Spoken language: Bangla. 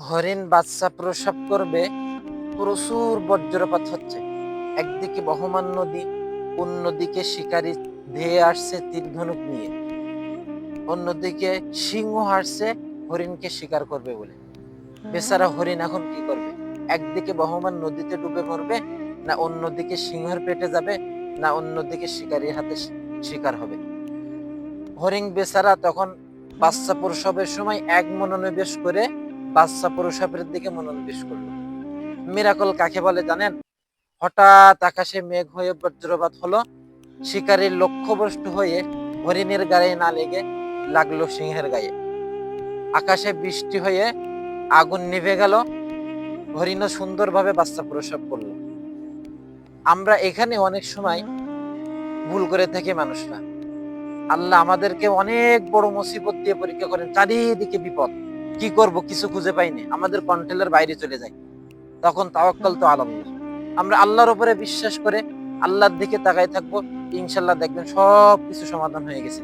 হরিণ বাচ্চা প্রসব করবে, প্রচুর বজ্রপাত হচ্ছে। একদিকে বহমান নদী, অন্যদিকে শিকারী ধেয়ে আসছে তীর ধনুক নিয়ে, অন্যদিকে সিংহ আসছে হরিণকে শিকার করবে বলে। বেচারা হরিণ এখন কি করবে? একদিকে বহমান নদীতে ডুবে মরবে, না অন্যদিকে সিংহের পেটে যাবে, না অন্যদিকে শিকারীর হাতে শিকার হবে। হরিণ বেচারা তখন বাচ্চা প্রসবের সময় এক মনোনিবেশ করে বাচ্চা প্রসবের দিকে মনোনিবেশ করলো। মিরাকল কাকে বলে জানেন? হঠাৎ আকাশে মেঘ হয়ে বজ্রপাত হলো, শিকারীর লক্ষ্যভ্রষ্ট হয়ে হরিণের গায়ে না লেগে লাগলো সিংহের গায়ে। আকাশে বৃষ্টি হয়ে আগুন নিভে গেল, হরিণও সুন্দরভাবে বাচ্চা প্রসব করলো। আমরা এখানে অনেক সময় ভুল করে থাকি মানুষরা। আল্লাহ আমাদেরকে অনেক বড় মুসিবত দিয়ে পরীক্ষা করেন, চারিদিকে বিপদ, কি করব কিছু খুঁজে পাইনি, আমাদের কন্ট্রোলের বাইরে চলে যায়। তখন তাওয়াক্কাল তো আলাল্লাহ, আমরা আল্লাহর উপরে বিশ্বাস করে আল্লাহর দিকে তাকাই থাকবো, ইনশাল্লাহ দেখবেন সব কিছু সমাধান হয়ে গেছে।